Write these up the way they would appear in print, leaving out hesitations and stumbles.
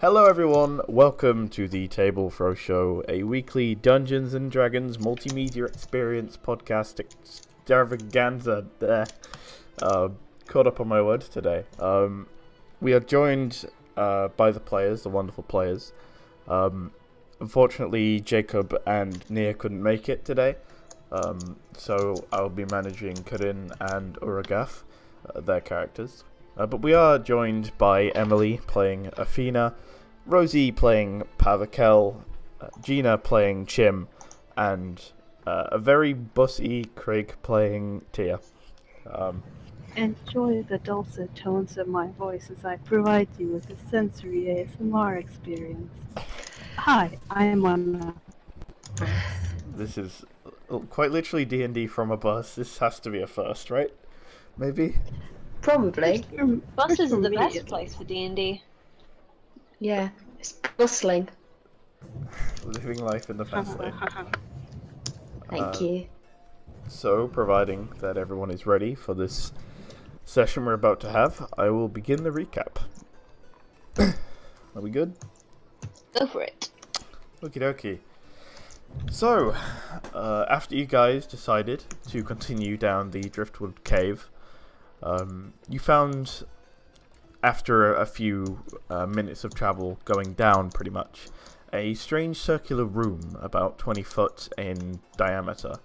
Hello everyone, welcome to the Table Throw Show, a weekly Dungeons and Dragons multimedia experience podcast extravaganza. Caught up on my words today. We are joined by the players, the wonderful players. Unfortunately, Jacob and Nia couldn't make it today, so I'll be managing Karin and Uragaf, their characters. But we are joined by Emily playing Athena, Rosie playing Pavakel, Gina playing Chim, and a very bussy Craig playing Tia. Enjoy the dulcet tones of my voice as I provide you with a sensory ASMR experience. Hi, I am on This is quite literally D&D from a bus. This has to be a first, right? Maybe? Probably. Buses are the me, best place for D&D. Yeah, it's bustling. Living life in the fast lane. Thank you. So, providing that everyone is ready for this session we're about to have, I will begin the recap. Are we good? Go for it. Okie dokie. So, after you guys decided to continue down the Driftwood Cave, you found, after a few minutes of travel going down pretty much, a strange circular room about 20 foot in diameter.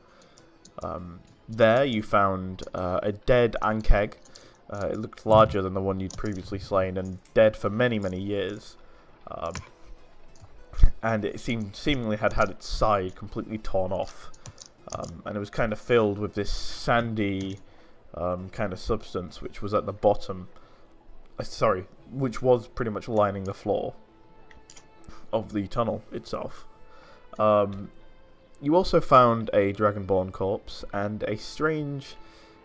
There you found a dead Ankeg. It looked larger than the one you'd previously slain and dead for many, many years. And it seemingly had its side completely torn off. And it was kind of filled with this sandy kind of substance which was at the bottom. Which was pretty much lining the floor of the tunnel itself. You also found a Dragonborn corpse and a strange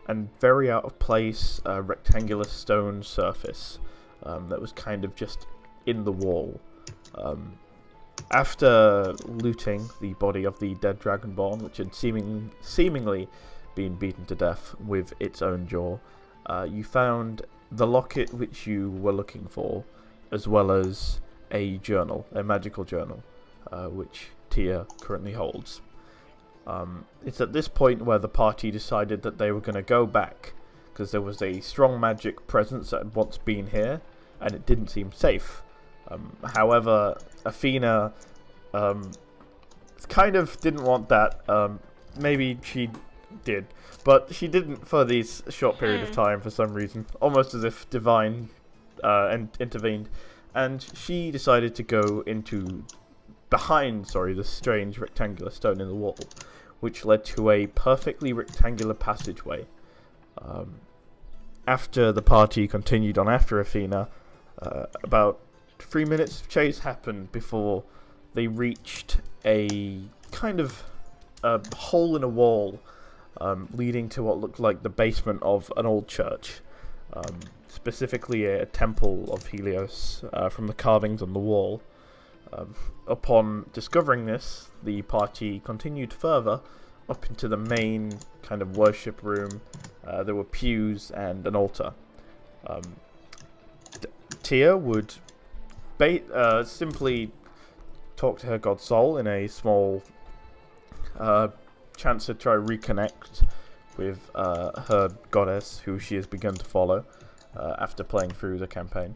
and very out of place rectangular stone surface that was kind of just in the wall. After looting the body of the dead Dragonborn, which had seemingly been beaten to death with its own jaw, you found the locket which you were looking for, as well as a journal, a magical journal, which Tia currently holds. It's at this point where the party decided that they were going to go back, because there was a strong magic presence that had once been here, and it didn't seem safe. However, Athena kind of didn't want that. Maybe she did, but she didn't for this short period of time for some reason, almost as if Divine intervened, and she decided to go behind the strange rectangular stone in the wall, which led to a perfectly rectangular passageway. After the party continued on after Athena, about 3 minutes of chase happened before they reached a kind of a hole in a wall leading to what looked like the basement of an old church, specifically a temple of Helios from the carvings on the wall. Upon discovering this, the party continued further up into the main kind of worship room. There were pews and an altar. Tia would simply talk to her god soul in a small chance to try reconnect with her goddess, who she has begun to follow after playing through the campaign.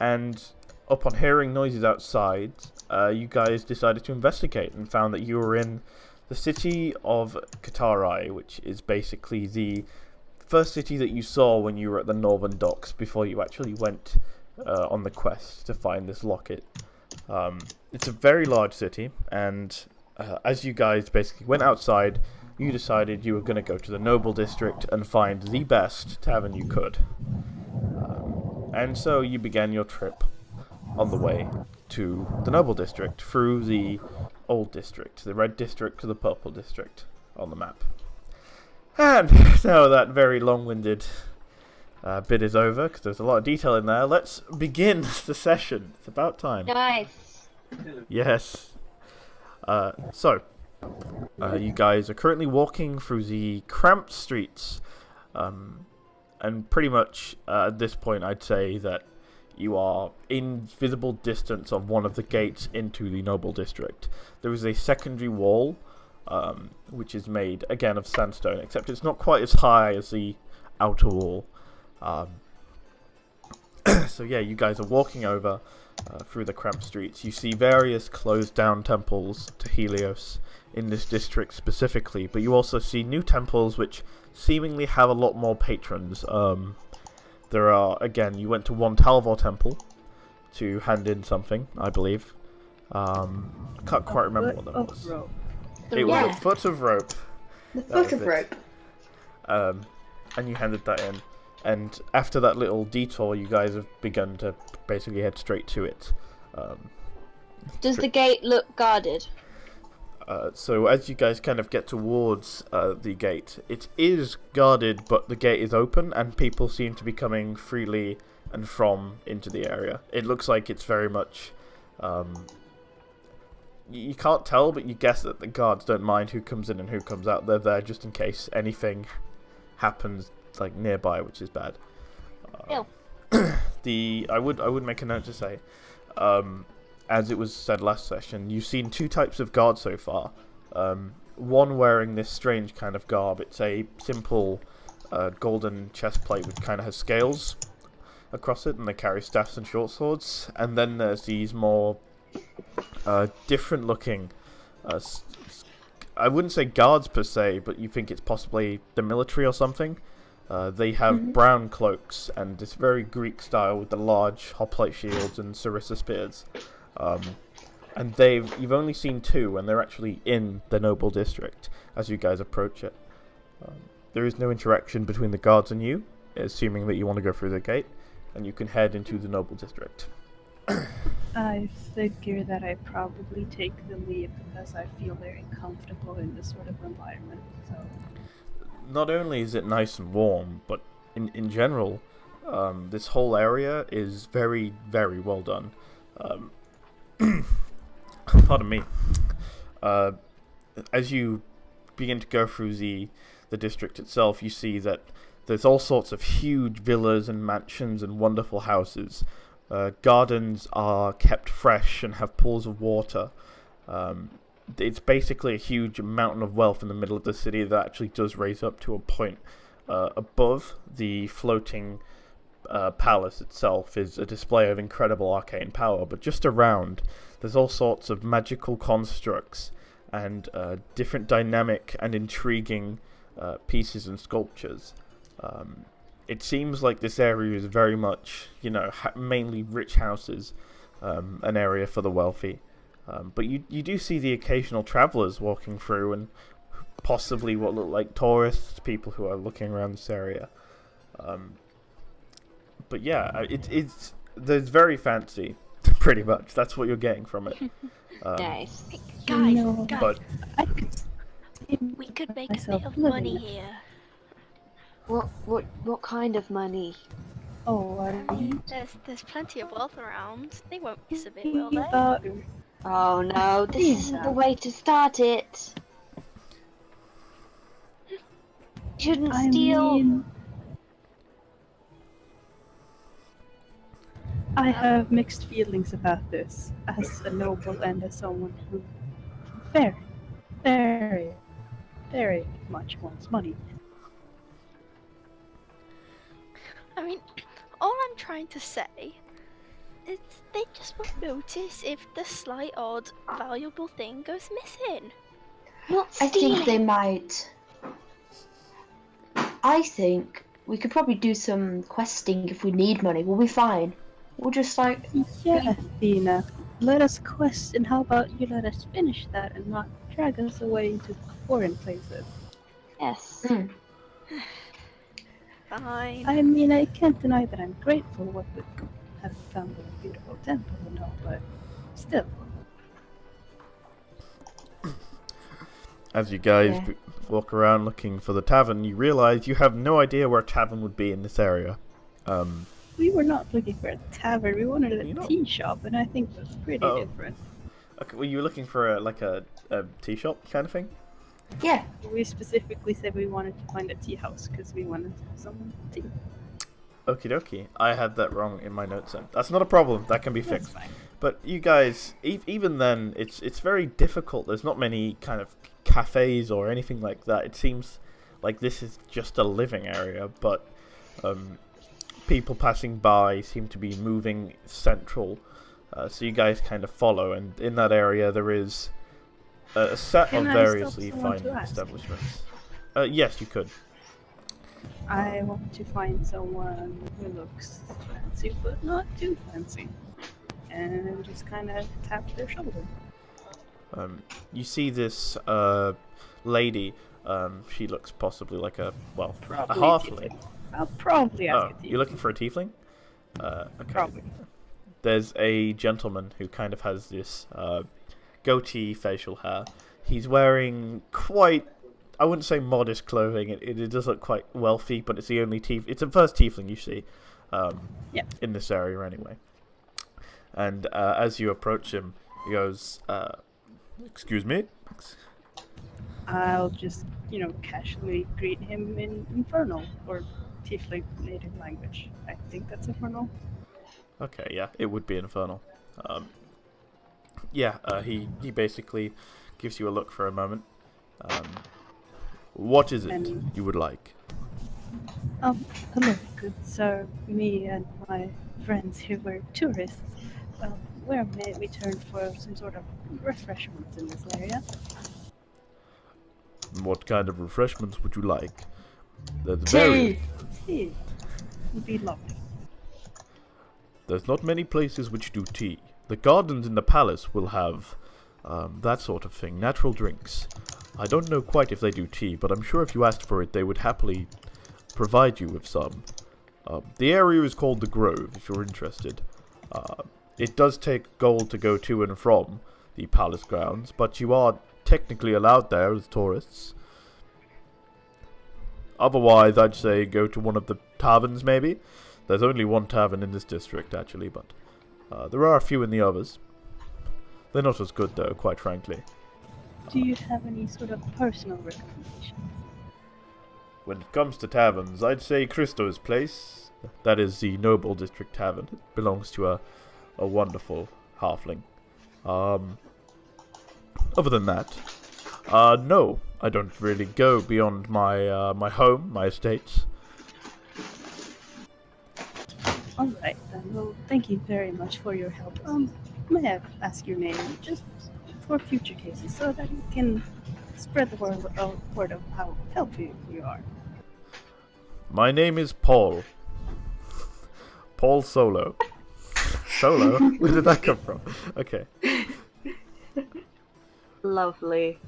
And upon hearing noises outside, you guys decided to investigate and found that you were in the city of Katarai, which is basically the first city that you saw when you were at the northern docks before you actually went on the quest to find this locket. It's a very large city, and as you guys basically went outside, you decided you were going to go to the Noble District and find the best tavern you could. And so you began your trip on the way to the Noble District through the Old District, the Red District to the Purple District on the map. And now that very long-winded bit is over, because there's a lot of detail in there, let's begin the session. It's about time. Nice. Yes. So, you guys are currently walking through the cramped streets, and pretty much at this point I'd say that you are in visible distance of one of the gates into the noble district. There is a secondary wall, which is made again of sandstone, except it's not quite as high as the outer wall. So yeah, you guys are walking over through the cramped streets. You see various closed down temples to Helios in this district specifically, but you also see new temples which seemingly have a lot more patrons. There are, again, you went to one Talvor temple to hand in something, I believe. Can't quite remember what that was. Rope. It was a foot of rope. The That foot was of it. rope. And you handed that in. And after that little detour, you guys have begun to basically head straight to it. Does the gate look guarded? So as you guys kind of get towards the gate, it is guarded, but the gate is open, and people seem to be coming freely and from into the area. It looks like it's very much... you can't tell, but you guess that the guards don't mind who comes in and who comes out. They're there just in case anything happens like nearby, which is bad. Ew. I would make a note to say, as it was said last session, you've seen two types of guard so far. One wearing this strange kind of garb. It's a simple golden chest plate which kind of has scales across it, and they carry staffs and short swords. And then there's these more different looking, I wouldn't say guards per se, but you think it's possibly the military or something. They have brown cloaks and this very Greek style with the large hoplite shields and sarissa spears. And you've only seen two, and they're actually in the noble district as you guys approach it. There is no interaction between the guards and you, assuming that you want to go through the gate, and you can head into the noble district. I figure that I probably take the lead because I feel very comfortable in this sort of environment. So Not only is it nice and warm, but in general, this whole area is very, very well done. Pardon me. As you begin to go through the district itself, you see that there's all sorts of huge villas and mansions and wonderful houses. Gardens are kept fresh and have pools of water. It's basically a huge mountain of wealth in the middle of the city that actually does raise up to a point above the floating palace itself is a display of incredible arcane power, but just around there's all sorts of magical constructs and different dynamic and intriguing pieces and sculptures. It seems like this area is very much, mainly rich houses, an area for the wealthy. But you do see the occasional travelers walking through, and possibly what look like tourists, people who are looking around this area. But yeah, it's very fancy, pretty much. That's what you're getting from it. Nice. Guys, No. guys, But I could see we could make a myself bit of living money it. here. What kind of money? Oh, are you There's plenty of wealth around. They won't miss a bit, will thinking they? about? Oh no, this isn't the way to start it. You shouldn't I steal. mean, I have mixed feelings about this as a noble and as someone who very, very, very much wants money. I mean, all I'm trying to say is they just won't notice if the slight odd valuable thing goes missing. Not I think they stealing. might. I think we could probably do some questing if we need money. We'll be fine. We'll just Yeah, Athena, let us quest, and how about you let us finish that and not drag us away into foreign places? Yes. Fine. I mean, I can't deny that I'm grateful what we have found in a beautiful temple and all, but still. as you guys Yeah. walk around looking for the tavern, you realise you have no idea where a tavern would be in this area. We were not looking for a tavern, we wanted You a know- tea shop, and I think that's pretty Oh. different. Okay, well, you were looking for a tea shop kind of thing? yeah. We specifically said we wanted to find a tea house because we wanted to have someone tea. Okie dokie. I had that wrong in my notes then. That's not a problem. That can be That's fixed. fine. But you guys, even then, it's very difficult. There's not many kind of cafes or anything like that. It seems like this is just a living area, but people passing by seem to be moving central. So you guys kind of follow, and in that area there is a set Can of I stop variously someone fine to ask? establishments. Yes, you could. I want to find someone who looks fancy, but not too fancy. And just kind of tap their shoulder. You see this lady. She looks possibly like a Probably halfling. tiefling. I'll probably ask Oh, a tiefling. you're looking for a tiefling? Okay. Probably. There's a gentleman who kind of has this goatee facial hair. He's wearing quite, I wouldn't say modest clothing. It does look quite wealthy, but it's the only it's the first tiefling you see in this area anyway. And as you approach him, he goes, "Excuse me?" I'll just, casually greet him in Infernal, or Tiefling native language. I think that's Infernal. Okay, yeah, it would be infernal. He basically gives you a look for a moment. What is it And- you would like? Hello, good sir. Me and my friends who were tourists. Where may we turn for some sort of refreshments in this area? What kind of refreshments would you like? There's various. Tea would be lovely. There's not many places which do tea. The gardens in the palace will have that sort of thing, natural drinks. I don't know quite if they do tea, but I'm sure if you asked for it, they would happily provide you with some. The area is called the Grove, if you're interested. It does take gold to go to and from the palace grounds, but you are technically allowed there as tourists. Otherwise, I'd say go to one of the taverns, maybe. There's only one tavern in this district, actually, but there are a few in the others. They're not as good, though, quite frankly. Do you have any sort of personal recommendations? When it comes to taverns, I'd say Christo's Place. That is the Noble District Tavern. It belongs to a wonderful halfling. Other than that, no, I don't really go beyond my my home, my estates. Alright then, well, thank you very much for your help. May I ask your name, just for future cases, so that you can spread the word of how helpful you are. My name is Paul. Paul Solo. Solo? Where did that come from? Okay. Lovely.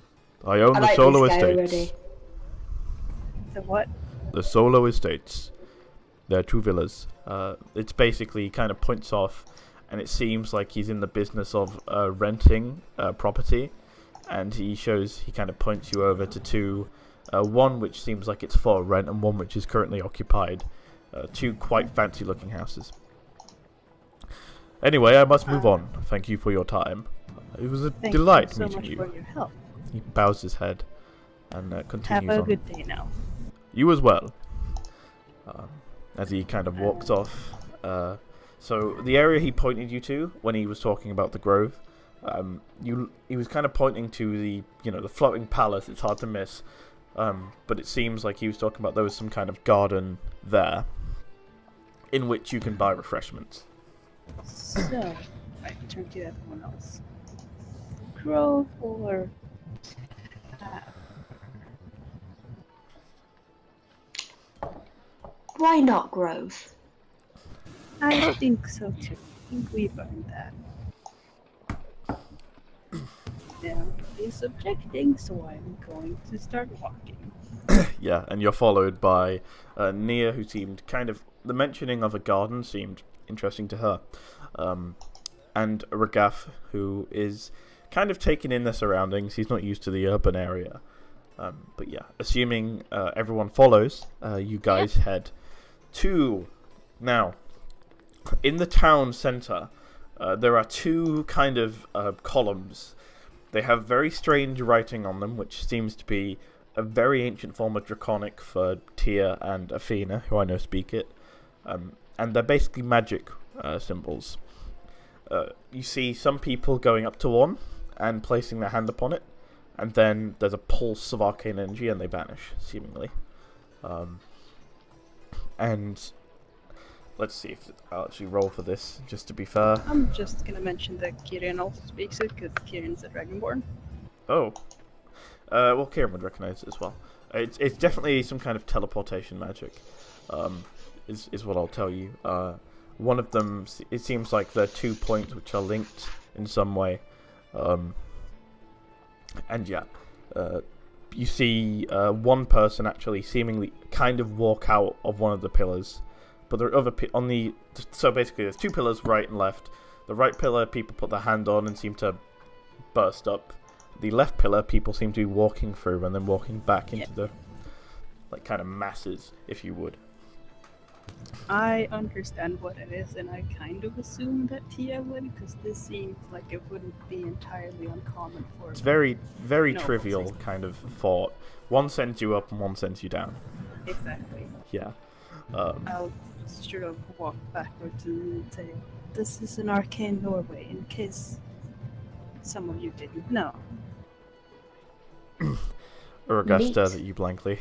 I own I the like Solo this guy Estates. already. So what? The Solo Estates. They're two villas. It's basically kind of points off, and it seems like he's in the business of renting property. And he kind of points you over to two, one which seems like it's for rent, and one which is currently occupied. Two quite fancy-looking houses. Anyway, I must move on. Thank you for your time. It was a Thank delight you so meeting much you. for your help. He bows his head and continues Have a on. good day now. You as well. As he kind of walks off. So the area he pointed you to when he was talking about the grove, he was kind of pointing to the floating palace. It's hard to miss, but it seems like he was talking about there was some kind of garden there, in which you can buy refreshments. So, I can turn to everyone else. Grove or Why not Grove? I think so too. I think we've earned that. He's objecting, so I'm going to start walking. Yeah, and you're followed by Nia, who seemed the mentioning of a garden seemed interesting to her, and Ragaf, who is kind of taken in the surroundings. He's not used to the urban area, but yeah, assuming everyone follows, you guys head to now. In the town center, there are two kind of columns. They have very strange writing on them, which seems to be a very ancient form of Draconic for Tia and Athena, who I know speak it. and they're basically magic symbols. You see some people going up to one and placing their hand upon it, and then there's a pulse of arcane energy and they vanish, seemingly. And let's see if I'll actually roll for this, just to be fair. I'm just gonna mention that Kieran also speaks it, because Kieran's a Dragonborn. Oh. Well, Kieran would recognize it as well. It's definitely some kind of teleportation magic, is what I'll tell you. One of them, it seems like there are 2 points which are linked in some way. And yeah, you see one person actually seemingly kind of walk out of one of the pillars, but there are other so basically there's 2 pillars, right and left. The right pillar people put their hand on and seem to burst up. The left pillar people seem to be walking through and then walking back into the kind of masses, if you would. I understand what it is, and I kind of assume that Tia would, because this seems like it wouldn't be entirely uncommon for. It's very, very No, trivial kind of thought. One sends you up and one sends you down. Exactly. Yeah. I'll sort of walk backwards and say, "This is an arcane doorway, in case some of you didn't know." Urga Neat. stares at you blankly.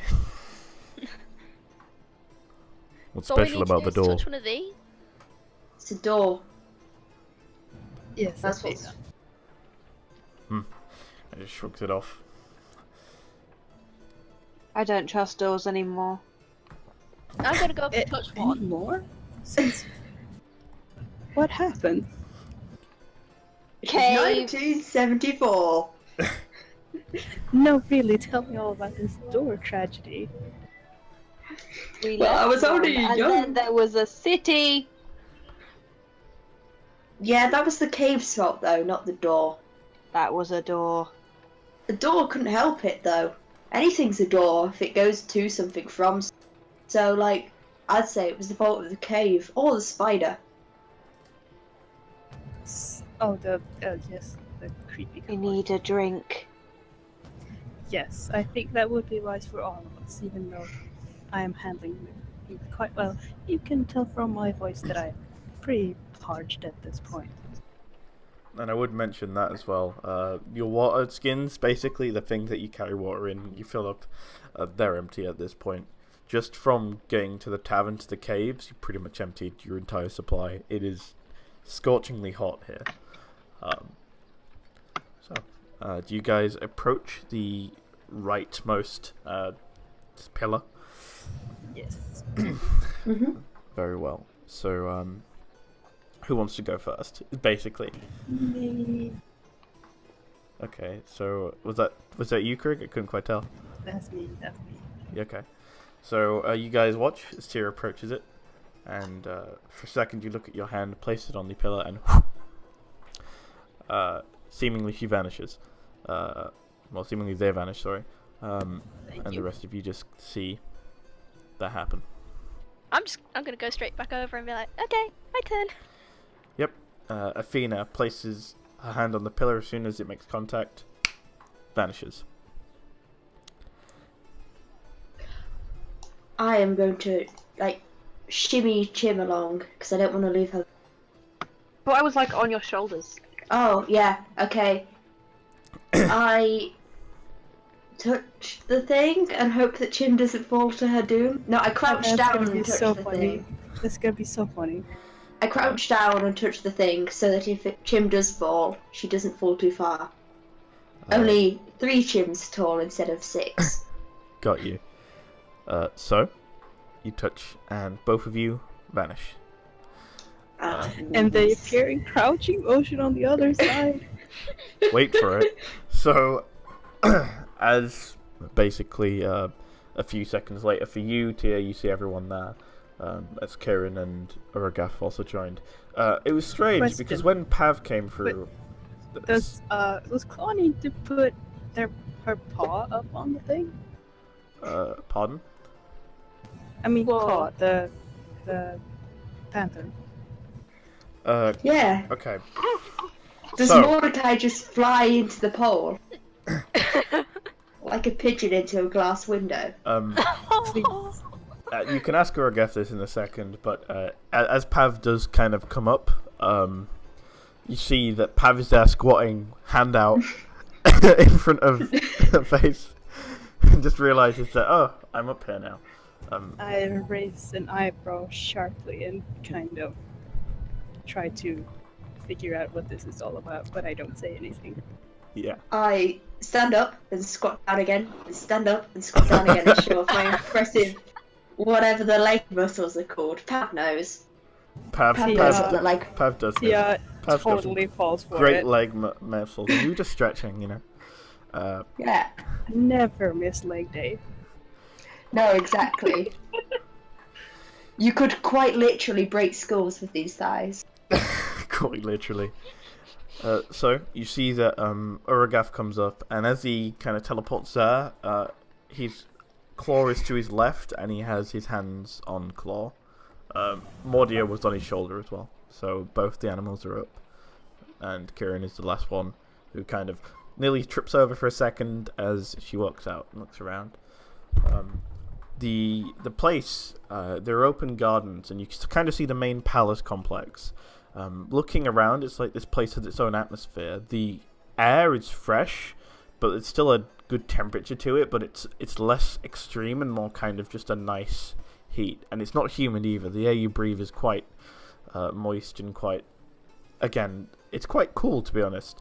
What's So all we special need to about do the is door? touch one of these. It's a door. Yes, That's big what's. enough. I just shrugs it off. I don't trust doors anymore. I'm gonna go up and touch one. Anymore? Since what happened? Cave. 1974. No, really, tell me all about this door tragedy. We Well, I left was only one, and young. then there was a city. Yeah, that was the cave's fault though, not the door. That was a door. The door couldn't help it though. Anything's a door if it goes to something from. So like, I'd say it was the fault of the cave or the spider. Oh, yes, the creepy. We cowboy. need a drink. Yes, I think that would be wise for all of us, even though I am handling it quite well. You can tell from my voice that I'm pretty parched at this point. And I would mention that as well. Your water skins, basically the things that you carry water in, you fill up, they're empty at this point. Just from going to the tavern to the caves, you pretty much emptied your entire supply. It is scorchingly hot here. Do you guys approach the rightmost pillar? Yes. Mm-hmm. Very well. So, who wants to go first? Basically. Me. Okay. So was that you, Craig? I couldn't quite tell. That's me. That's me. Okay. So you guys watch as Tyr approaches it, and for a second you look at your hand, place it on the pillar, and seemingly she vanishes. Well, seemingly they vanish. Sorry. And the rest of you just see that happen. I'm gonna go straight back over and be like, okay, my turn. Yep. Athena places her hand on the pillar as soon as it makes contact. Vanishes. I am going to like shimmy Chim along because I don't want to leave her. But I was like on your shoulders. Oh yeah, okay. I touch the thing and hope that Chim doesn't fall to her doom. No, I crouch That's down gonna be and touch so the funny. thing. That's gonna be so funny. I crouch down and touch the thing so that if Chim does fall, she doesn't fall too far. Only 3 Chims tall instead of 6. Got you. So you touch, and both of you vanish. And they appear in crouching motion on the other side. Wait for it. So, as basically a few seconds later for you, Tia, you see everyone there. As Kieran and Uragaf also joined. It was strange Question. because when Pav came through, Was Claw need to put her paw up on the thing? pardon? I mean, Whoa. Claw, the panther. Yeah. Okay. Does So- Mordecai just fly into the pole? Like a pigeon into a glass window? Please. You can ask her, I guess, this in a second, but as Pav does kind of come up, you see that Pav is there squatting, hand out, in front of her face, and just realizes that, oh, I'm up here now. I raise an eyebrow sharply and kind of try to figure out what this is all about, but I don't say anything. Yeah. I stand up and squat down again, and stand up and squat down again and show off my impressive, whatever the leg muscles are called. Pav knows. Pav Pav Yeah. knows what they're like. Pav does. Tia Pav's got some totally falls for great it. leg muscles, and you just stretching, Yeah. Never miss leg day. No, exactly. You could quite literally break skulls with these thighs. Quite literally. So you see that Uragath comes up, and as he kind of teleports there, his Claw is to his left, and he has his hands on Claw. Mordia was on his shoulder as well, so both the animals are up. And Kieran is the last one, who kind of nearly trips over for a second as she walks out and looks around. The place, there are open gardens, and you can kind of see the main palace complex. Looking around, it's like this place has its own atmosphere. The air is fresh, but it's still a good temperature to it, but it's less extreme and more kind of just a nice heat. And it's not humid either. The air you breathe is quite moist and quite, again, it's quite cool, to be honest,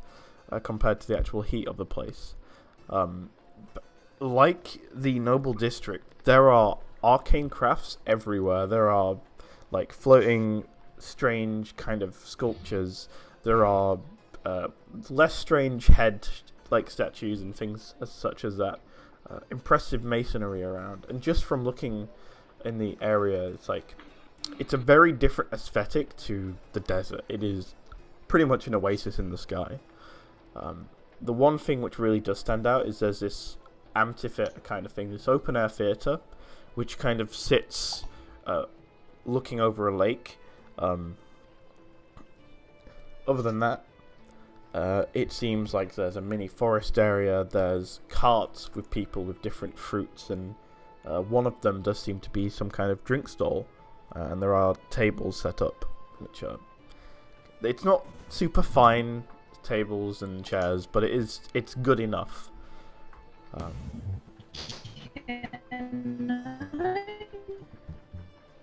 compared to the actual heat of the place. Like the Noble District, there are arcane crafts everywhere. There are like floating strange kind of sculptures. There are less strange head like statues and things such as that. Impressive masonry around, and just from looking in the area, it's a very different aesthetic to the desert. It is pretty much an oasis in the sky. The one thing which really does stand out is there's this amphitheater kind of thing, this open air theater, which kind of sits looking over a lake. Other than that, it seems like there's a mini forest area. There's carts with people with different fruits, and one of them does seem to be some kind of drink stall, and there are tables set up, which are, it's not super fine tables and chairs, but it's good enough.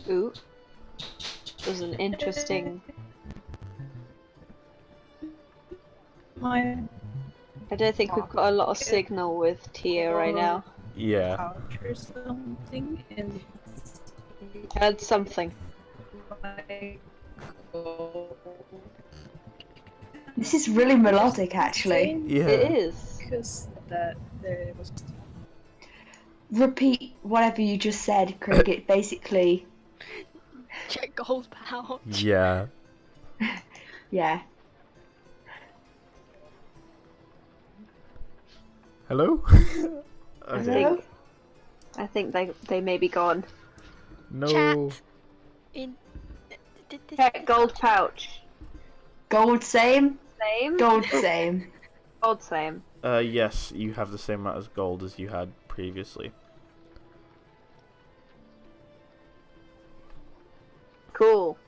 Ooh. It was an interesting... My I don't think we've got a lot of signal with Tia right now. Yeah. pouch or something, and I heard something. This is really melodic, actually. Yeah. It is. because that there was. Repeat whatever you just said, Cricket. Basically, Check gold pouch. Yeah. yeah. Hello? Okay. I think they may be gone. No. Chat. Did this Check gold pouch. Gold same. Same? Gold same. Gold same. Yes, you have the same amount of gold as you had previously. Cool.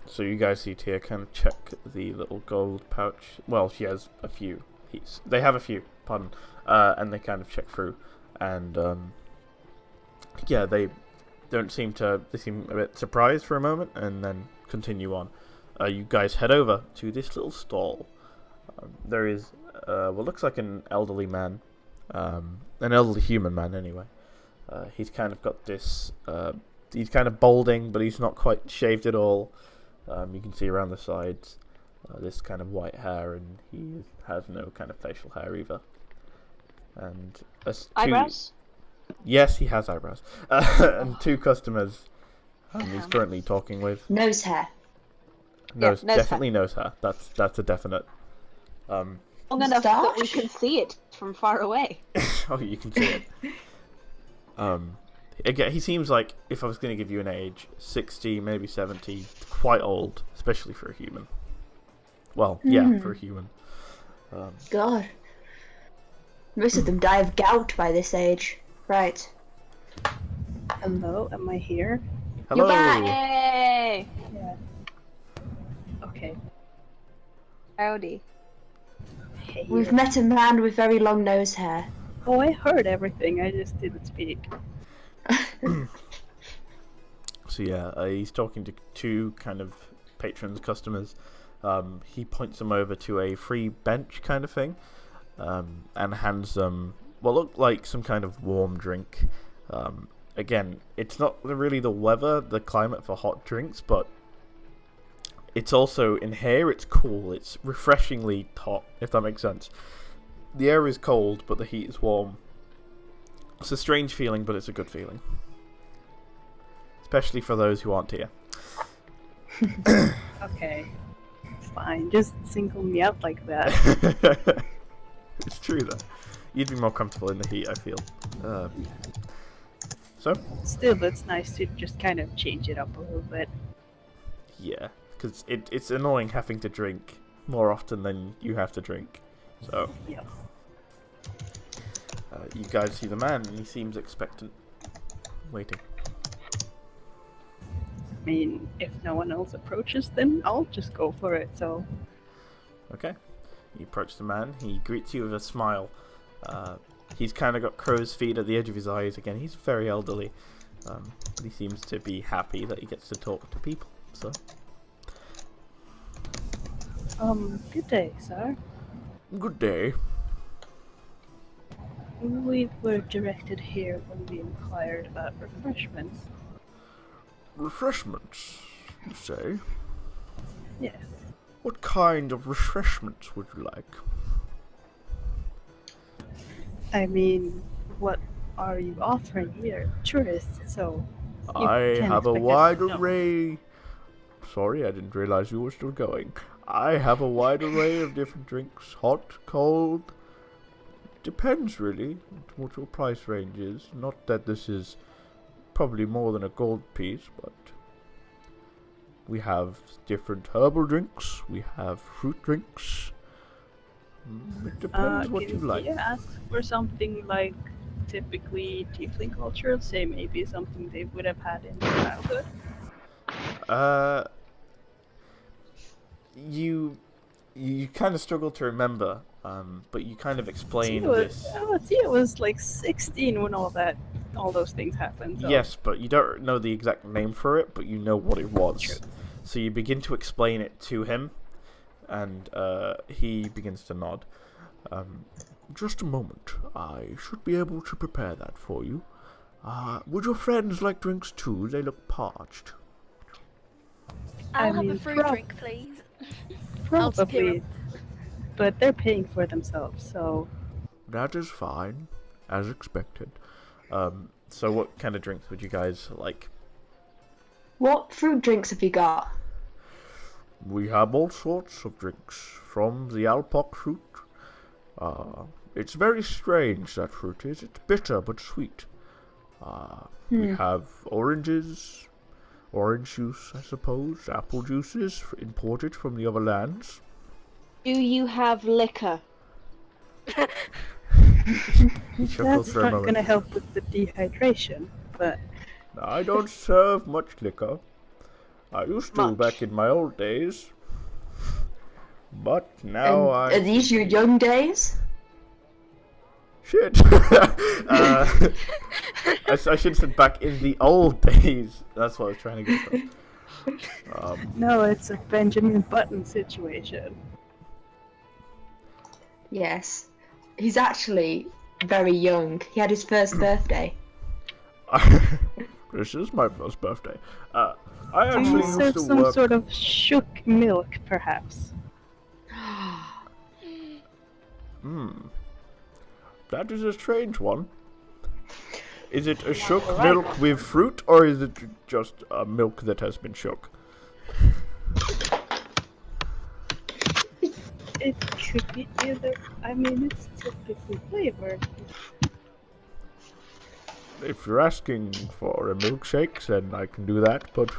So you guys see Tia kind of check the little gold pouch. Well, she has a few. They have a few, pardon. And they kind of check through. And, yeah, they seem a bit surprised for a moment and then continue on. You guys head over to this little stall. There is what looks like an elderly man. An elderly human man, anyway. He's kind of got this... he's kind of balding, but he's not quite shaved at all. You can see around the sides this kind of white hair, and he has no kind of facial hair either. And Eyebrows? Yes, he has eyebrows. And two customers he's currently talking with. Nose hair. Nose, nose definitely nose hair. That's a definite. Long enough that we Moustache? can see it from far away. Oh, you can see it. Again, he seems like, if I was going to give you an age, 60, maybe 70, quite old, especially for a human. Well, yeah, for a human. God. Most of them die of gout by this age. Right. Hello, am I here? Hello. You're back! Yay! Yeah. Okay. Howdy. Hey. We've met a man with very long nose hair. Oh, I heard everything. I just didn't speak. So yeah, he's talking to two kind of patrons, customers. He points them over to a free bench kind of thing, and hands them what looked like some kind of warm drink. Again, it's not really the climate for hot drinks, but it's also, in here, it's cool. It's refreshingly hot, if that makes sense. The air is cold, but the heat is warm. It's a strange feeling, but it's a good feeling. Especially for those who aren't here. Okay. Fine. Just single me out like that. It's true, though. You'd be more comfortable in the heat, I feel. So? Still, it's nice to just kind of change it up a little bit. Yeah, because it's annoying having to drink more often than you have to drink. So, Yeah. you guys see the man, and he seems expectant. Waiting. I mean, if no one else approaches, then I'll just go for it, so... Okay. You approach the man. He greets you with a smile. He's kind of got crow's feet at the edge of his eyes again. He's very elderly. But he seems to be happy that he gets to talk to people. So. Good day, sir. Good day. We were directed here when we inquired about refreshments. Refreshments, you say? Yes. What kind of refreshments would you like? I mean, what are you offering? We are tourists, so... I can't have a expect us wide to know. array. Sorry, I didn't realize you were still going. I have a wide array of different drinks, hot, cold. Depends really what your price range is. Not that this is probably more than a gold piece, but we have different herbal drinks. We have fruit drinks. It depends what you like. Can you ask for something like typically tiefling culture? Say maybe something they would have had in their childhood? You kind of struggle to remember, but you kind of explain this. It was like 16 when all those things happened. So. Yes, but you don't know the exact name for it, but you know what it was. True. So you begin to explain it to him, and he begins to nod. Just a moment. I should be able to prepare that for you. Would your friends like drinks too? They look parched. I'll have mean, a fruit drink, please. I'll just give Probably, but they're paying for themselves, so... That is fine, as expected. So what kind of drinks would you guys like? What fruit drinks have you got? We have all sorts of drinks, from the alpok fruit. It's very strange, that fruit is. It's bitter but sweet. We have oranges, orange juice, I suppose, apple juices imported from the other lands. Do you have liquor? He chuckles That's for a not moment. gonna help with the dehydration, but... I don't serve much liquor. I used to Much. back in my old days. But now Are these your young days? Shit! I should have said back in the old days. That's what I was trying to get from. No, it's a Benjamin Button situation. Yes. He's actually very young. He had his first birthday. This is my first birthday. I Do actually you used serve to some work... sort of shook milk, perhaps? That is a strange one. Is it a shook right. milk with fruit, or is it just a milk that has been shook? It could be either. I mean, it's typically flavored. if you're asking for a milkshake, then I can do that, but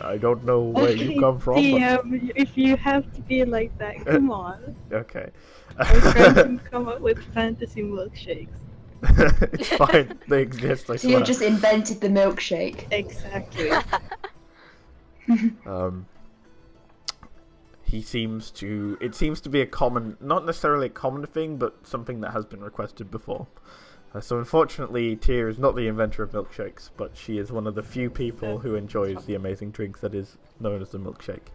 I don't know where you come from. DM, if you have to be like that, come on. Okay. I'm trying to come up with fantasy milkshakes. It's fine. They exist, I So you swear. just invented the milkshake. Exactly. It seems to be a common, not necessarily a common thing, but something that has been requested before. So unfortunately, Tia is not the inventor of milkshakes, but she is one of the few people who enjoys the amazing drink that is known as the milkshake.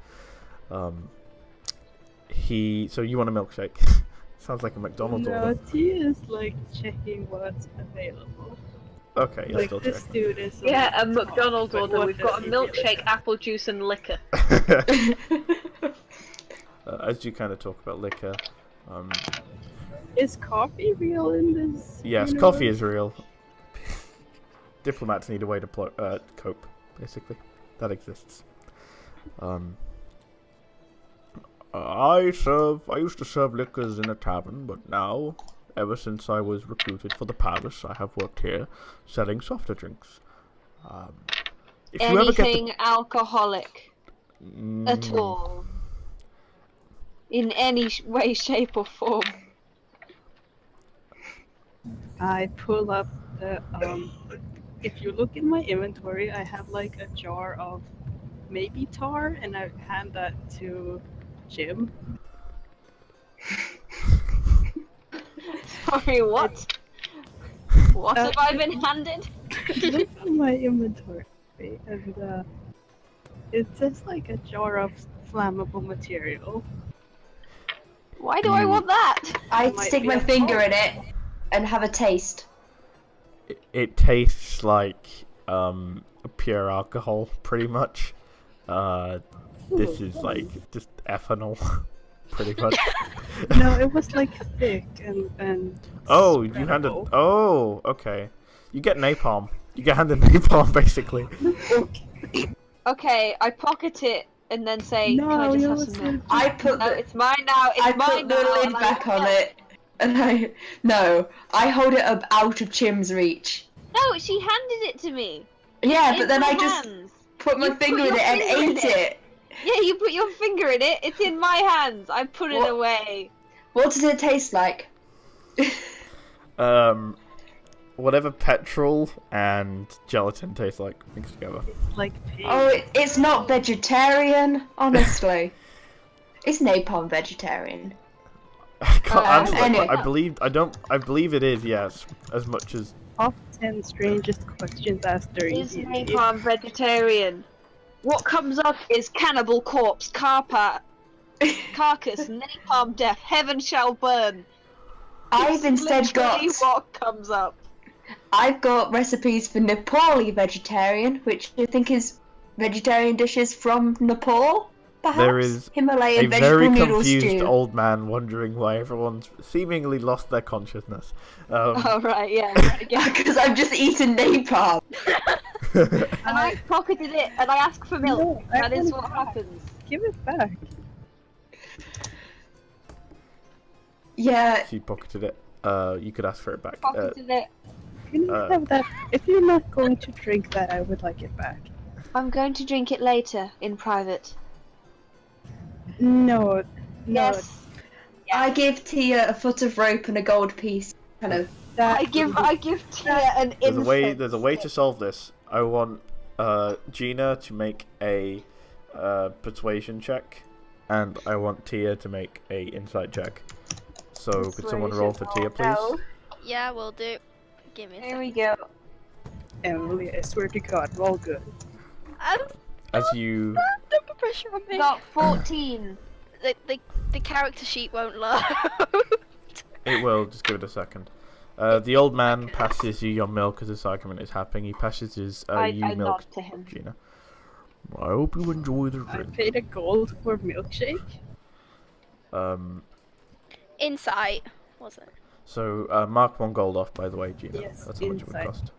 So you want a milkshake? Sounds like a McDonald's No, order. Tia is like checking what's available. Okay, you're Like still this checking. dude is. Yeah, a on top, McDonald's but order. what We've does got a he really milkshake, have? apple juice, and liquor. As you kind of talk about liquor, Is coffee real in this? yes, universe? coffee is real. Diplomats need a way to cope, basically. That exists. I used to serve liquors in a tavern, but now, ever since I was recruited for the palace, I have worked here, selling softer drinks. If you ever get Anything alcoholic at Mm, all. In any way, shape, or form. I pull up the if you look in my inventory, I have like a jar of maybe tar, and I hand that to Jim. Sorry, what? What have I been handed? Look in my inventory, and it's just like a jar of flammable material. Why do I want that? I Might stick be my a finger fault. in it and have a taste. it tastes like pure alcohol, pretty much. This is like just ethanol, pretty much. No, it was like thick and. Oh, you handed. spreadable. Oh, okay. You get napalm. You get handed napalm, basically. Okay, I pocket it and then say, No, can I just you have was some milk? I put No, the it's mine now, it's I mine put the now. lid and I back want on milk. it, and I hold it out of Chim's reach. No, she handed it to me. Yeah, In but then my I just hands. put my You put finger in your it and finger in ate it. Yeah, you put your finger in it. It's in my hands. I put it What? away. What does it taste like? Whatever petrol and gelatin taste like mixed together. Like pink. Oh, it's not vegetarian, honestly. Is napalm vegetarian? I can't answer that. anyway. I believe it is. Yes, as much as. Top 10 strangest questions asked during Is D&D. napalm vegetarian? What comes up is cannibal corpse, carcass, napalm death, heaven shall burn. I've instead got Literally what comes up. I've got recipes for Nepali vegetarian, which I think is vegetarian dishes from Nepal. Perhaps There is Himalayan a vegetable very noodle confused stew. old man wondering why everyone's seemingly lost their consciousness. Oh right, yeah. Again. Because I've just eaten napalm. And I pocketed it and I ask for milk. No, I That is want what it. happens. Give it back. Yeah, She pocketed it. You could ask for it back. Pocketed it. Can you have that? If you're not going to drink that, I would like it back. I'm going to drink it later in private. No. Yes. I give Tia a foot of rope and a gold piece. Kind of. That I give Tia an There's a way. incense There's a way to stick. solve this. I want Gina to make a persuasion check, and I want Tia to make a insight check. So could someone roll for Tia, please? No. Yeah, we'll do. Give me a Here second. we go. Emily, I swear to God, roll good. As you. Don't put pressure on me. Got 14. The character sheet won't load. It will. Just give it a second. The old man passes you your milk as this argument is happening. He passes his I milk, nod to him. Gina. I hope you enjoy the I drink. paid a gold for milkshake. Insight, was it? So mark 1 gold off, by the way, Gina. Yes, That's how much it would insight. cost.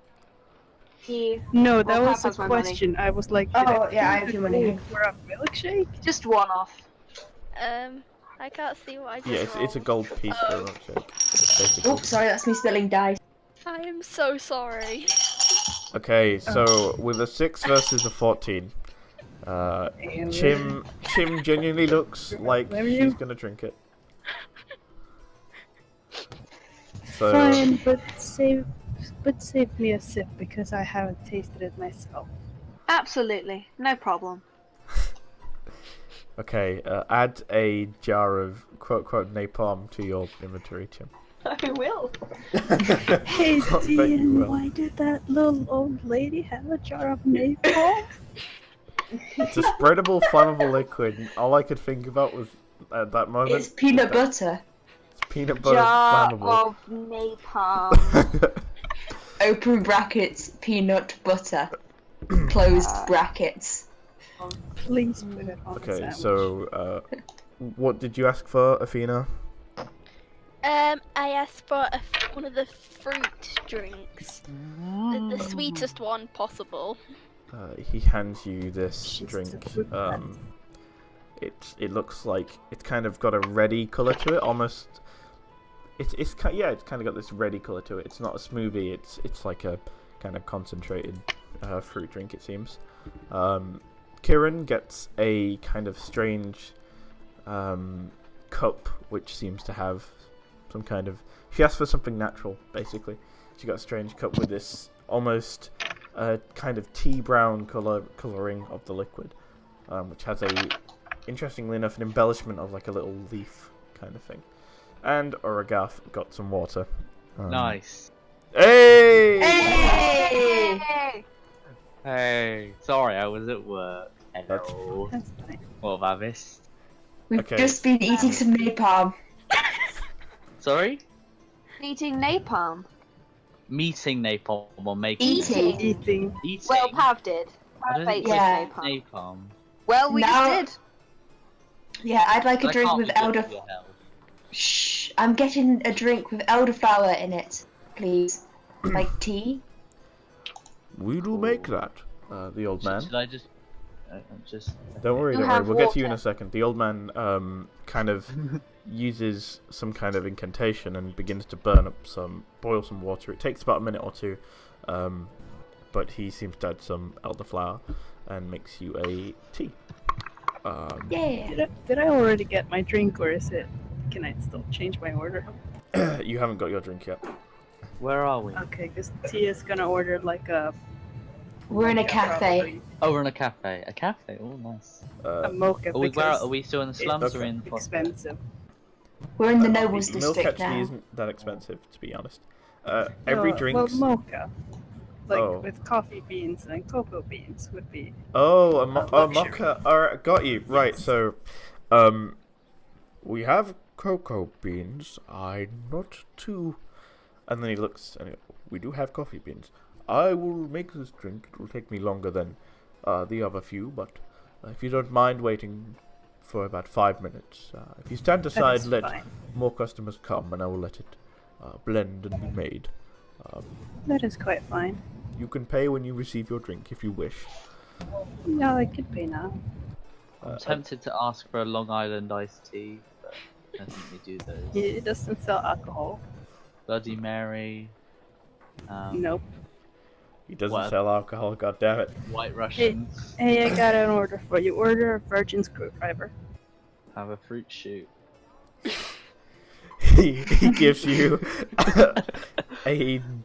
He No, that Well, was a half of my money. question. I was like, Oh, did yeah, I pay have a your money. gold for a milkshake? just one off. I can't see what I just Yeah, it's a rolled. gold piece for a milkshake. Basically. Oh, sorry, that's me spilling dice. I am so sorry. Okay, so with a 6 versus a 14, Chim genuinely looks like she's gonna drink it. So Fine, but save me a sip because I haven't tasted it myself. Absolutely, no problem. okay, add a jar of quote napalm to your inventory, Chim. I will. Hey, I bet you Dean, will. why did that little old lady have a jar of napalm? It's a spreadable, flammable liquid. And all I could think about was at that moment. It's peanut butter. It's peanut butter Jar flammable. of napalm. Open brackets, peanut butter. Closed brackets. Please put it on the Okay, sandwich. so what did you ask for, Athena? I asked for one of the fruit drinks, the sweetest one possible. He hands you this She's drink. the fruit bat. It looks like it's kind of got a reddy color to it, almost. It's kind of got this reddy color to it. It's not a smoothie. It's like a kind of concentrated fruit drink. It seems. Kieran gets a kind of strange cup, which seems to have some kind of. She asked for something natural, basically. She got a strange cup with this almost kind of tea brown coloring of the liquid, which has a, interestingly enough, an embellishment of like a little leaf kind of thing. And Oragath got some water. Nice. Hey! Hey! Hey, sorry, I was at work. Hello. That's fine. What have I missed? We've Okay. just been eating some napalm. Sorry? Eating napalm. Meeting napalm or making Eating. Eating. Eating? Well, Pav did. I Pav don't ate Yeah. napalm. napalm. Well, we Now- just Yeah, I'd like a I drink can't with be good elder. for your health. Shh! I'm getting a drink with elderflower in it, please. Like tea. We do make that, the old man. Should I just... just... Don't worry, You don't worry. have We'll get to you in a water. second. The old man kind of uses some kind of incantation and begins to boil some water. It takes about a minute or two, but he seems to add some elderflower and makes you a tea. Yeah. Did I already get my drink, or is it? Can I still change my order? You haven't got your drink yet. Where are we? Okay, because Tia's gonna order like a. We're in a cafe. Oh, we're in a cafe. A cafe? Oh, nice. A mocha Are we, because are we still in the slums it's or in... expensive. We're in the Nobles Milk district actually now. isn't that expensive, to be honest. Every Well, drink's... mocha, like Oh. with coffee beans and cocoa beans, would be. Oh, a luxury. mocha. Alright, got you. Right, so, we have cocoa beans. I'm not too... And then he looks, and he, we do have coffee beans. I will make this drink. It will take me longer than the other few, but if you don't mind waiting for about 5 minutes, if you stand That aside, is let fine. more customers come, and I will let it blend and be made. That is quite fine. You can pay when you receive your drink if you wish. Yeah, I could pay now. I'm tempted to ask for a Long Island iced tea, but I don't think they do those. It doesn't sell alcohol. Bloody Mary. Nope. He doesn't What? sell alcohol, goddammit. White Russians. Hey, I got an order for you. Order a virgin screwdriver. Have a fruit shoot. he gives you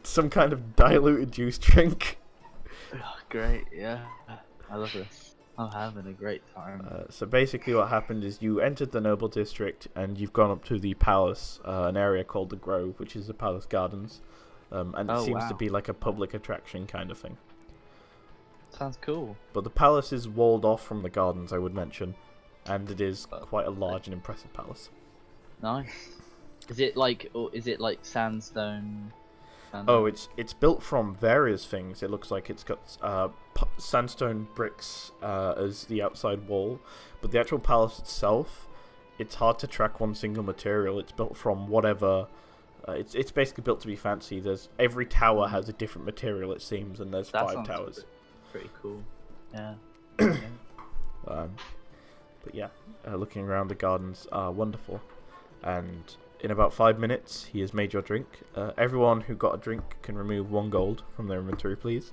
some kind of diluted juice drink. Oh, great, yeah. I love this. I'm having a great time. So basically what happened is you entered the noble district and you've gone up to the palace, an area called the Grove, which is the palace gardens. And it Oh, seems to wow. be like a public attraction kind of thing. Sounds cool. But the palace is walled off from the gardens, I would mention. And it is Oh. quite a large and impressive palace. Nice. Is it like sandstone? Oh, it's built from various things. It looks like it's got sandstone bricks as the outside wall, but the actual palace itself, it's hard to track one single material. It's built from whatever. It's basically built to be fancy. There's every tower has a different material, it seems, and there's That 5 sounds towers. Pretty cool. Yeah. But yeah, looking around the gardens are wonderful, and in about 5 minutes he has made your drink. Everyone who got a drink can remove 1 gold from their inventory, please.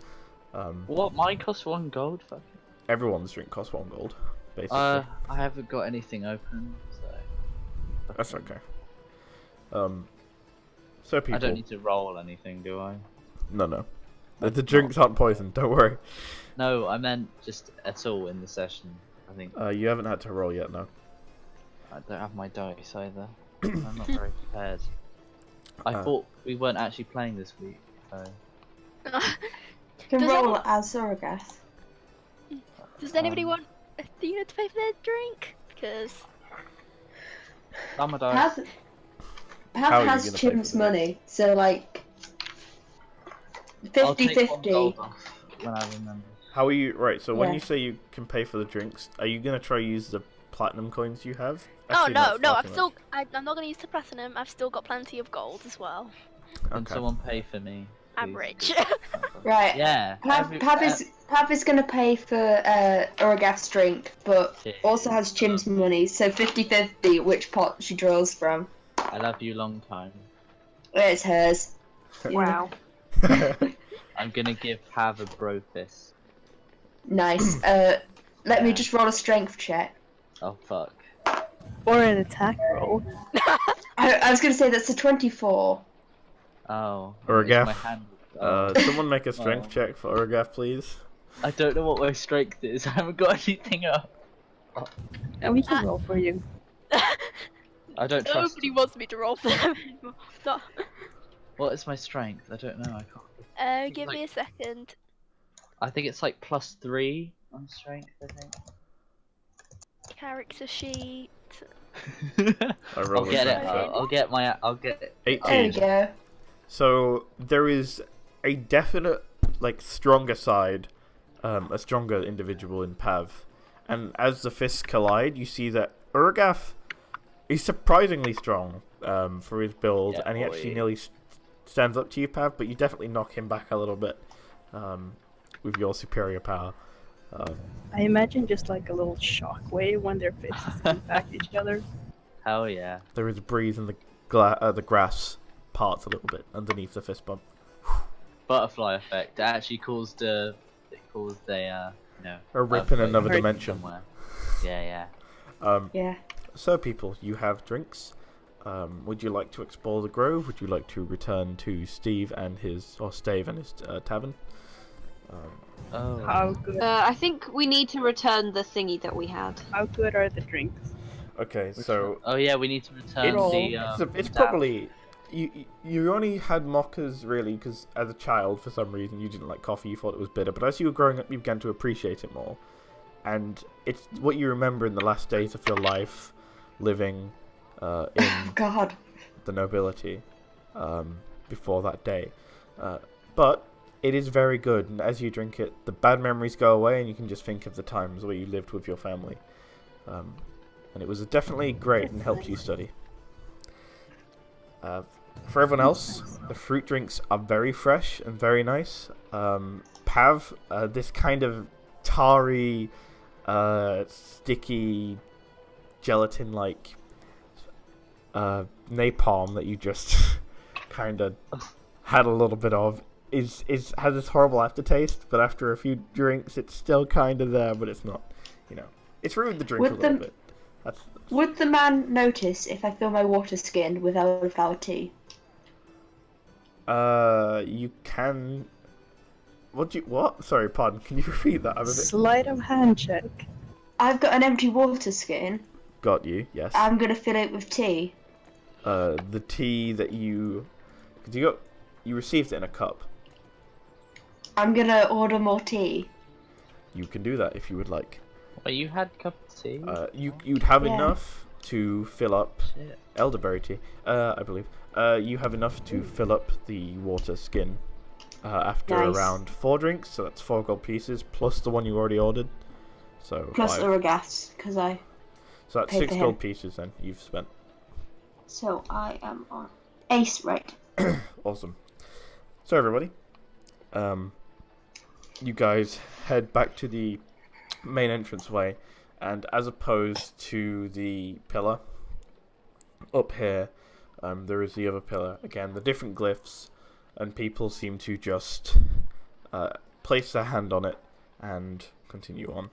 What? Mine costs 1 gold? Fuck. Everyone's drink costs 1 gold, basically. I haven't got anything open, so. That's okay. So people. I don't need to roll anything, do I? No. The drinks aren't poisoned. Don't worry. No, I meant just at all in the session. I think You haven't had to roll yet, no. I don't have my dice either. I'm not very prepared. I thought we weren't actually playing this week, so. You can Does roll anyone- as Zorogath. Does anybody want Athena to pay for their drink? Because I'm a dice. Pav How are you has gonna pay for Chim's the money, so like I'll take 1 50-50. gold off when I remember. How are you? Right, so when Yeah. you say you can pay for the drinks, are you going to try use the platinum coins you have? oh Actually, no, it's no, far I've too still I'm not gonna use the platinum. I've still got plenty of gold as well. much. Can Okay. someone pay for me? I'm please? rich. Right. Yeah. Pav is gonna pay for Zorogath's drink, but also has Chim's money, so 50-50 which pot she draws from. I love you long time. It's hers. Wow. I'm gonna give Pav a bro fist. Nice. Let me just roll a strength check. Oh fuck. Or an attack roll. I was gonna say that's a 24. Oh. Zorogath, it's my hand. Oh. Someone make a strength Oh. check for Urgath, please. I don't know what my strength is. I haven't got anything up. And we can roll for you. I don't trust. Nobody wants me to roll for them. No. What is my strength? I don't know. I can't. Give me a second. I think it's like +3 on strength. I think. Character sheet. I rolled I'll get it. strength. I'll get my. I'll get. 18. There we go. So there is a definite, like, stronger side, a stronger individual in Pav, and as the fists collide, you see that Urgath is surprisingly strong for his build, Yeah, and he actually boy. nearly stands up to you, Pav, but you definitely knock him back a little bit with your superior power. I imagine just like a little shockwave when their fists impact each other. Hell yeah. There is a breeze, and the grass parts a little bit underneath the fist bump. Butterfly effect. It actually caused a. It caused a. A rip in earthquake another dimension. somewhere. Yeah. Yeah. So, people, you have drinks. Would you like to explore the grove? Would you like to return to Stave and his tavern? Oh. How good? I think we need to return the thingy that we had. How good are the drinks? Okay, so Oh yeah, we need to return it's, the. it's staff. probably you only had mockers really because as a child for some reason you didn't like coffee, you thought it was bitter, but as you were growing up you began to appreciate it more, and it's what you remember in the last days of your life living in God. the nobility before that day, but it is very good, and as you drink it the bad memories go away and you can just think of the times where you lived with your family, and it was definitely great and helped you study. For everyone else, the fruit drinks are very fresh and very nice. Pav, this kind of tarry, sticky, gelatin-like napalm that you just kind of had a little bit of has this horrible aftertaste. But after a few drinks, it's still kind of there, but it's not. It's ruined the drink a little bit. Would the man notice if I fill my water skin with elderflower tea? You can. What? Sorry, pardon. Can you repeat that? I'm a bit... Sleight of hand check. I've got an empty water skin. Got you. Yes. I'm gonna fill it with tea. The tea that you received it in a cup. I'm gonna order more tea. You can do that if you would like. Wait, you had cup of tea? You'd have Yeah. enough to fill up Shit. elderberry tea. I believe. You have enough to fill up the water skin. After Nice. around 4 drinks, so that's 4 gold pieces plus the one you already ordered. So Plus 5. Orogas, because I. So that's paid 6 for gold him. pieces then you've spent. So I am on ace, right? Awesome. So everybody, you guys head back to the main entranceway, and as opposed to the pillar up here, there is the other pillar. Again, the different glyphs, and people seem to just place a hand on it and continue on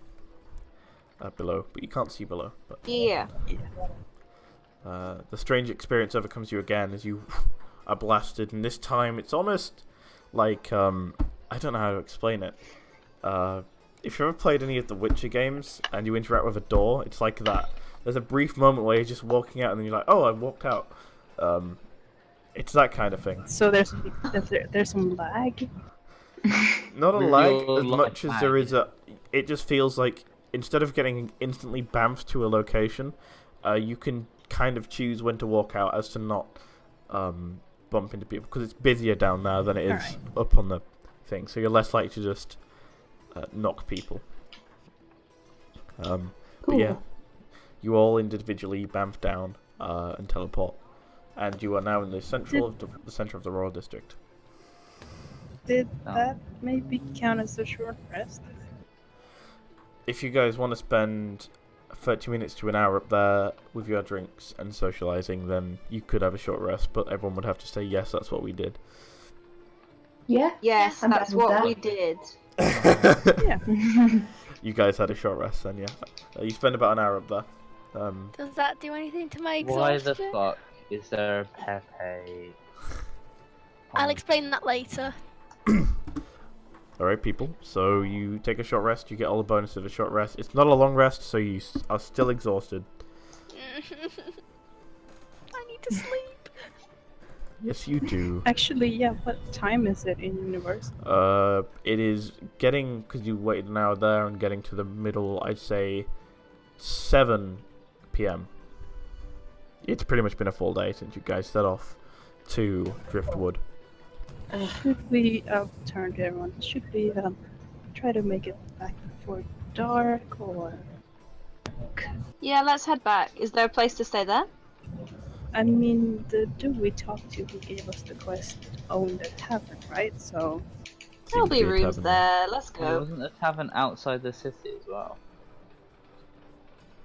below, but you can't see below. But Yeah. the strange experience overcomes you again as you are blasted, and this time it's almost like I don't know how to explain it. If you've ever played any of the Witcher games and you interact with a door, it's like that. There's a brief moment where you're just walking out and then you're like, oh, I walked out. It's that kind of thing. So there's some lag. Not a Your lag as life much as there lag. is a... It just feels like instead of getting instantly bamfed to a location, you can kind of choose when to walk out as to not bump into people, because it's busier down there than it is Alright. up on the thing, so you're less likely to just knock people. But yeah, you all individually bamf down and teleport, and you are now in the central of the center of the Royal District. Did that maybe count as a short rest? If you guys want to spend 30 minutes to an hour up there with your drinks and socializing, then you could have a short rest, but everyone would have to say yes, that's what we did. Yeah. Yes, I'm that's down with what that. we did. Yeah. You guys had a short rest then, yeah. You spend about an hour up there. Does that do anything to my Why exhaustion? the fuck is there a Pepe? I'll explain that later. Alright, people. So you take a short rest, you get all the bonuses of a short rest. It's not a long rest, so you are still exhausted. I need to sleep. Yes, you do. Actually, yeah. What time is it in universe? It is getting, because you waited an hour there, and getting to the middle, I'd say 7 p.m. It's pretty much been a full day since you guys set off to Driftwood. Should we turn to everyone? Should we try to make it back before dark, or? Yeah, let's head back. Is there a place to stay there? I mean, the dude we talked to who gave us the quest owned a tavern, right? So There'll Seems to be a rooms tavern. there. Let's There go. wasn't a tavern outside the city as well.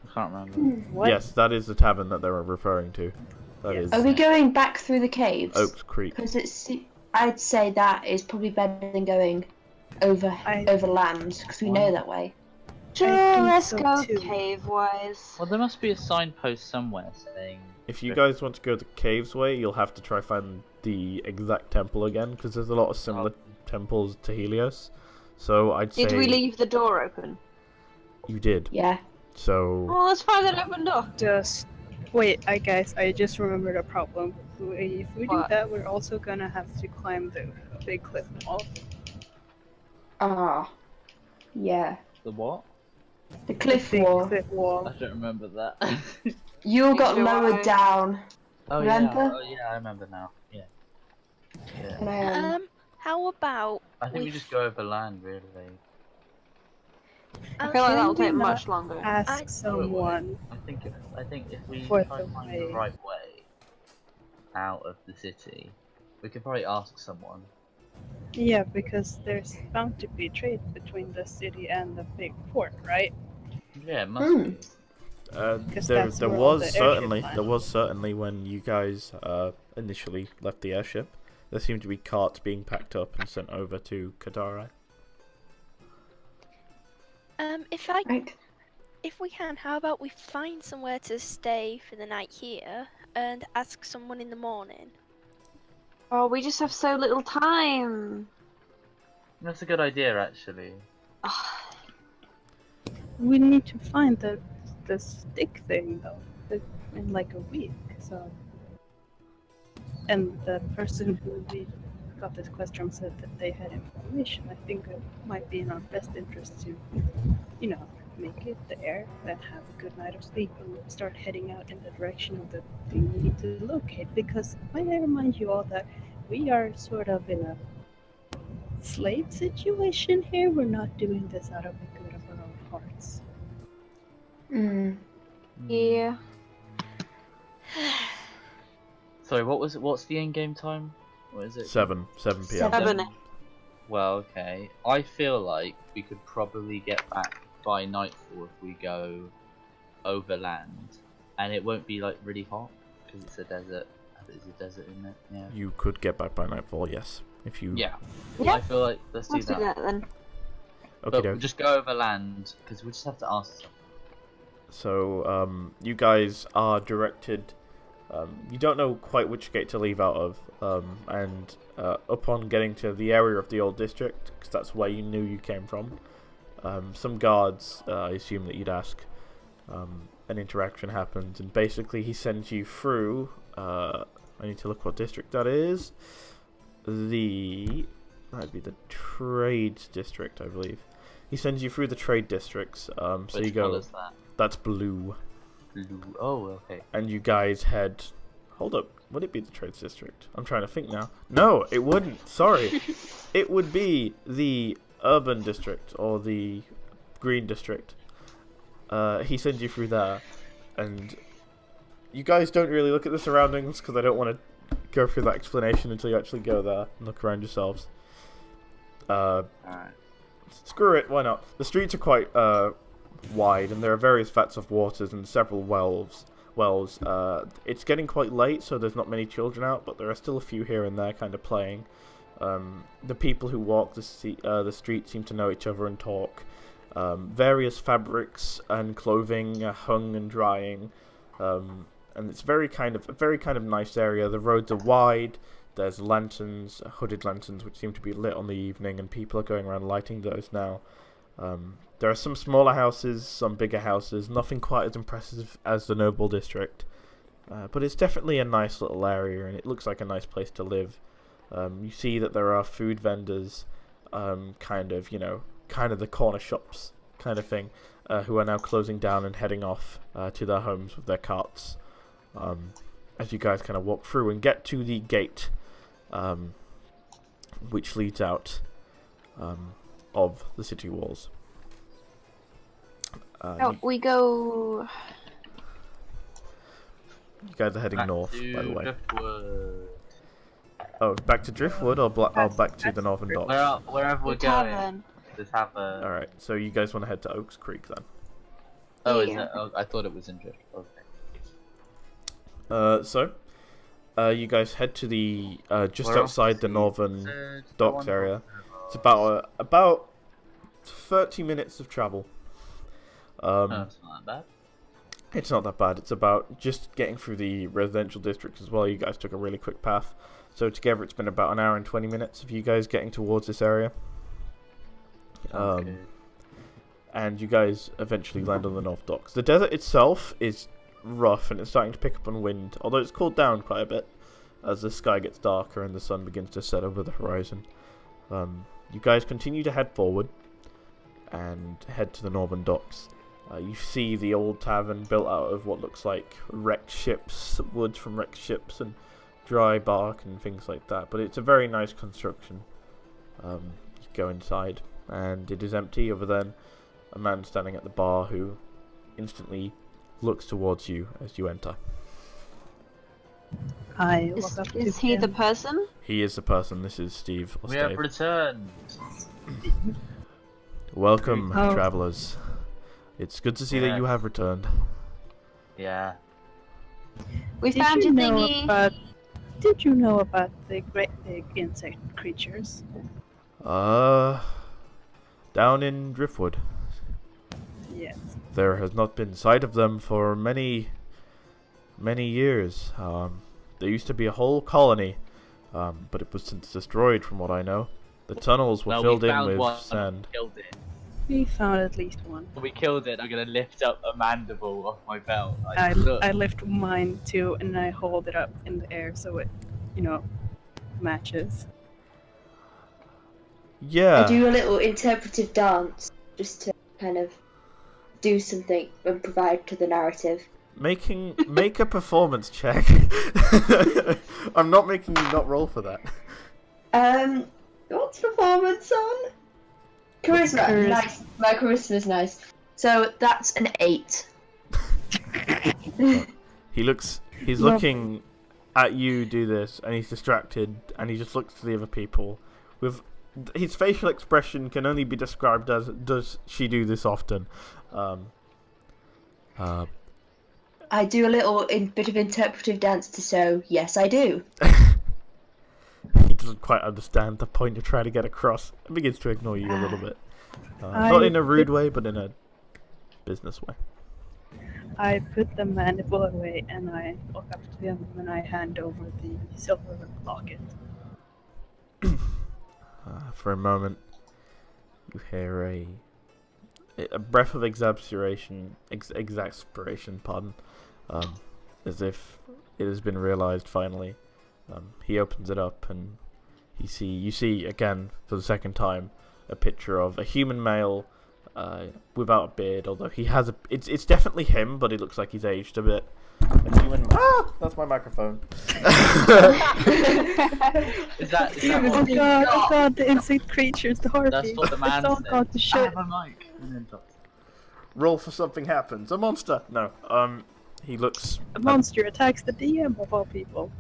I can't remember. what? Yes, that is the tavern that they were referring to. That Yes. is Are we going back through the caves? Oaks Creek. Because I'd say that is probably better than going over land, because we know that way. Sure, think let's so go too. cave-wise. Well, there must be a signpost somewhere saying. If you guys want to go the caves way, you'll have to try find the exact temple again, because there's a lot of similar temples to Helios. So I'd say Did we leave the door open? you did. Yeah. So Well, let's find that open door. Just wait, guys, I just remembered a problem. If we do What? that, we're also gonna have to climb the big cliff wall. Ah. Yeah. The what? The cliff Big wall. cliff wall. I don't remember that. You got Neither do lowered I. down. Oh Remember? yeah. Oh yeah, I remember now. Yeah. Yeah. And, How about I think we just go over land, really. I feel like Can that'll we take not much longer. ask someone. I think if we For try the and find way. the right way out of the city, we could probably ask someone. Yeah, because there's bound to be trade between the city and the big port, right? Yeah, it must be. Because there that's where all the airship there was certainly when you guys initially left the airship, there seemed to be carts being packed up and sent over to Kadara. right. if we can, how about we find somewhere to stay for the night here and ask someone in the morning? Oh, we just have so little time. That's a good idea, actually. We need to find the stick thing though, in like a week. So, and the person who we got this quest from said that they had information. I think it might be in our best interest to, make it there, then have a good night of sleep, and start heading out in the direction of the thing we need to locate. Because might I remind you all that we are sort of in a slave situation here. We're not doing this out of the good of our own hearts. Mm. Yeah. Sorry, what's the end game time? What is it? 7 p.m. 7. Well, okay. I feel like we could probably get back by nightfall if we go overland, and it won't be like really hot because it's a desert. There's a desert in it. Yeah. You could get back by nightfall, yes. If you Yeah. Yeah. I feel like let's do Let's do that. that then. But okay, we'll just go over land because we just have to ask. so you guys are directed. You don't know quite which gate to leave out of, and upon getting to the area of the old district, because that's where you knew you came from, some guards, I assume that you'd ask, an interaction happens, and basically he sends you through, I need to look what district that is, that'd be the trade district, I believe. He sends you through the trade districts, so Which you go, colour's that? that's blue. Blue. Oh, okay. And you guys head. Hold up, would it be the trades district? I'm trying to think now. No, it wouldn't. Sorry, it would be the urban district or the green district. He sends you through there, and you guys don't really look at the surroundings because I don't want to go through that explanation until you actually go there and look around yourselves. Alright. Screw it, why not? The streets are quite wide, and there are various vats of waters and several wells. It's getting quite late, so there's not many children out, but there are still a few here and there kind of playing. The people who walk the street seem to know each other and talk. Various fabrics and clothing are hung and drying, and it's a very kind of nice area. The roads are wide. There's lanterns, hooded lanterns, which seem to be lit on the evening, and people are going around lighting those now. There are some smaller houses, some bigger houses, nothing quite as impressive as the Noble District. But it's definitely a nice little area, and it looks like a nice place to live. You see that there are food vendors, kind of the corner shops kind of thing, who are now closing down and heading off to their homes with their carts. As you guys kind of walk through and get to the gate, which leads out of the city walls. We go. You guys are heading Back north, to by the way. Driftwood. Oh, back to Driftwood or back to the Northern Docks? Wherever we're The going. tavern. The tavern. Alright, so you guys want to head to Oaks Creek then? Oh, is Yeah. it? Oh, I thought it was in Driftwood. Okay. You guys head to the just Where outside else the is Northern it? Docks area. It's about 30 minutes of travel. Oh, it's not that bad. It's not that bad. It's about just getting through the residential districts as well. You guys took a really quick path. So together it's been about an hour and 20 minutes of you guys getting towards this area. Okay. And you guys eventually land on the North Docks. The desert itself is rough and it's starting to pick up on wind, although it's cooled down quite a bit as the sky gets darker and the sun begins to set over the horizon. You guys continue to head forward and head to the Northern Docks. You see the old tavern built out of what looks like wrecked ships, wood from wrecked ships and dry bark and things like that, but it's a very nice construction. You go inside and it is empty other than a man standing at the bar who instantly looks towards you as you enter. I walk up Is to he the him. person? He is the person. This is Steve. Or We have Stave. returned. Welcome, Oh. travelers. It's good to see that you Yes. have returned. Yeah. We Did found you your know thingy. Did you know about the great big insect creatures? Down in Driftwood. Yes. There has not been sight of them for many years. There used to be a whole colony, but it was since destroyed from what I know. The tunnels were Well, filled we in found with one. sand. Killed it. We found at least one. We killed it. I'm gonna lift up a mandible off my belt. I Look. lift mine too, and I hold it up in the air so it, matches. Yeah. I do a little interpretive dance just to kind of do something and provide to the narrative. Make a performance check. I'm not making you not roll for that. What's performance on? Charisma. Nice. My charisma's nice. So that's an 8. He's looking at you do this, and he's distracted, and he just looks to the other people. With his facial expression can only be described as, does she do this often? I do a little bit of interpretive dance to show, yes, I do. doesn't quite understand the point you're trying to get across and begins to ignore you a little bit. I Not in a rude way, but in a business way. I put the mandible away and I walk up to him and I hand over the silver locket. For a moment, you hear a breath of exasperation, pardon, as if it has been realized finally. He opens it up and you see again for the second time a picture of a human male without a beard, although he has it's definitely him, but it looks like he's aged a bit. A human. That's my microphone. Is that Oh what, god, the insect creatures, the harpies. that's what the man It's all said? gone to shit. I have a mic. And then drops it. Roll for something happens. A monster. No. He looks. A monster attacks the DM of all people.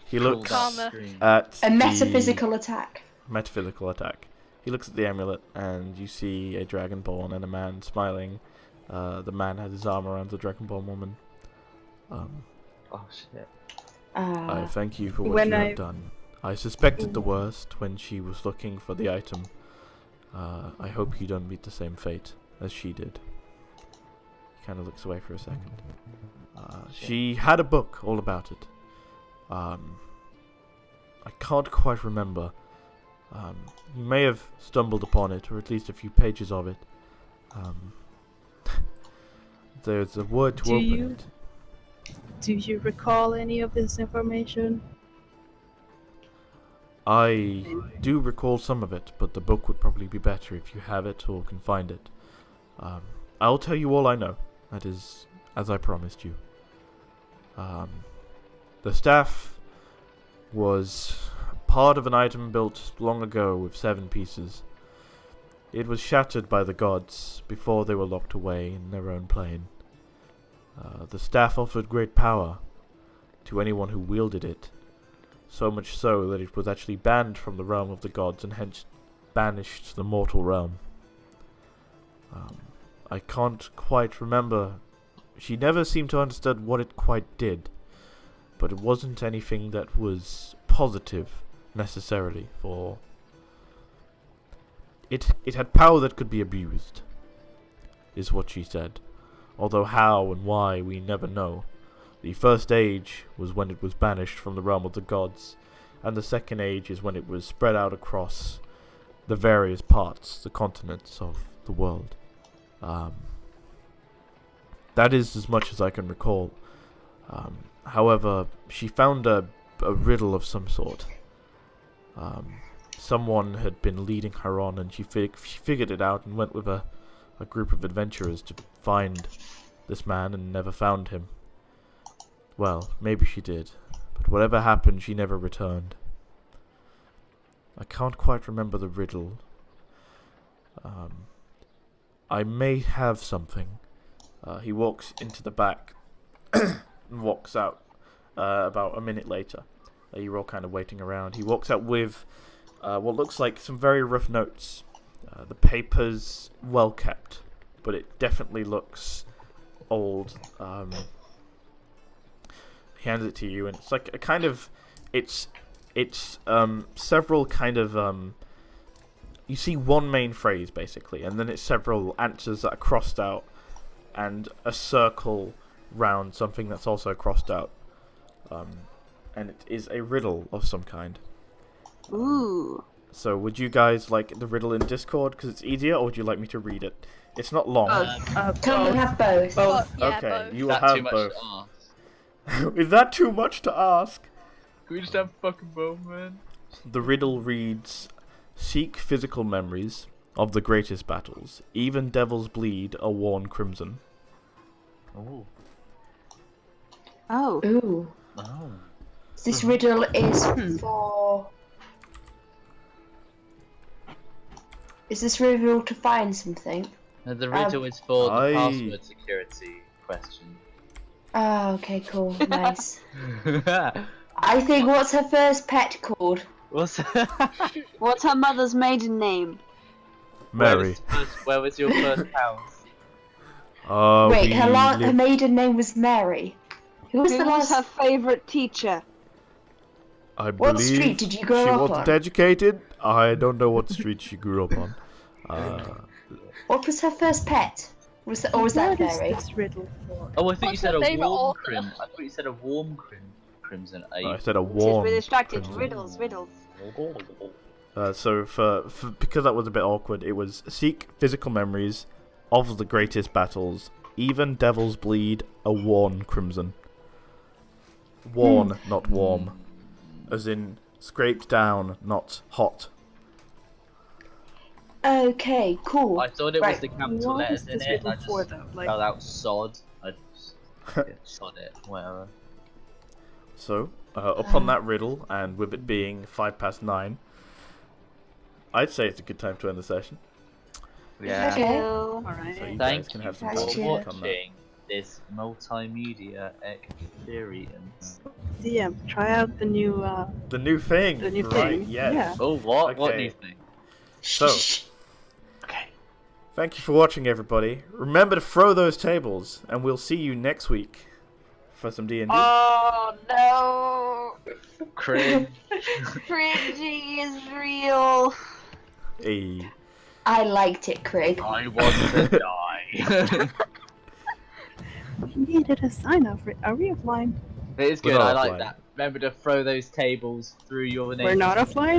He looks Cool, Karma. that's green. at A the metaphysical attack. metaphysical attack. He looks at the amulet, and you see a dragonborn and a man smiling. The man has his arm around the dragonborn woman. Oh shit. I thank you for what When you I- have done. I suspected the worst when she was looking for the item. I hope you don't meet the same fate as she did. He kind of looks away for a second. She had a book all about it. I can't quite remember. You may have stumbled upon it, or at least a few pages of it. There's a word to Do open you- it. Do you recall any of this information? I do recall some of it, but the book would probably be better if you have it or can find it. I'll tell you all I know. That is, as I promised you. The staff was part of an item built long ago with 7 pieces. It was shattered by the gods before they were locked away in their own plane. The staff offered great power to anyone who wielded it, so much so that it was actually banned from the realm of the gods and hence banished to the mortal realm. I can't quite remember. She never seemed to understand what it quite did, but it wasn't anything that was positive necessarily. For it had power that could be abused, is what she said. Although how and why we never know. The first age was when it was banished from the realm of the gods, and the second age is when it was spread out across the various parts, the continents of the world. That is as much as I can recall. However, she found a riddle of some sort. Someone had been leading her on, and she figured it out and went with a group of adventurers to find this man and never found him. Well, maybe she did, but whatever happened, she never returned. I can't quite remember the riddle. I may have something. He walks into the back and walks out about a minute later. You're all kind of waiting around. He walks out with what looks like some very rough notes. The paper's well kept, but it definitely looks old. He hands it to you, and it's like a kind of, it's several kind of, you see one main phrase basically, and then it's several answers that are crossed out, and a circle round something that's also crossed out. And it is a riddle of some kind. Ooh. So would you guys like the riddle in Discord because it's easier, or would you like me to read it? It's not long. Can we have both? Both. Yeah, Okay, both. you will Is that have too much both. to ask? Is that too much to ask? Can we just have fucking both, man? The riddle reads, "Seek physical memories of the greatest battles. Even devils bleed are worn crimson." Oh. Oh. Ooh. Oh. This riddle is for... Is this riddle to find something? No, the riddle is for the I- password security question. Oh, okay, cool. Nice. I think, what's her first pet called? What's What's her mother's maiden name? Mary. Where was your first house? Wait, her lived- her maiden name was Mary. Who was Who the was last... her favourite teacher? I What believe street did you grow she up wasn't on? educated. I don't know what street she grew up on. What was her first pet? Or was that What is fairy? this riddle for? Oh, I thought you What's said your a favourite warm author? crim. I thought you said a warm crimson. I said a This is warm. really distracted. crimson. Riddles, riddles. So because that was a bit awkward, it was seek physical memories of the greatest battles, even devils bleed a worn crimson. Worn, not warm, as in scraped down, not hot. Okay, cool. I thought it was Right. the capital What letters is in this it. riddle And I for, just though? Like, spelled out sod. I just sod it, whatever. So, upon that riddle, and with it being 9:05, I'd say it's a good time to end the session. Yeah. Okay. all So right. you guys Thank can you have some Thank for fun you. on that. watching this multimedia experience. DM, try out the new The new thing, The new right? thing, Yes. yeah. Oh, what? What Okay. new thing? So, Shh. Okay. thank you for watching, everybody. Remember to throw those tables, and we'll see you next week for some D&D. Oh no! Cringe. Cringy is real. Hey. I liked it, Craig. I want to die. We needed a sign off. Are we offline? It is We're good. not I like offline. that. Remember to throw those tables through your name. We're not offline?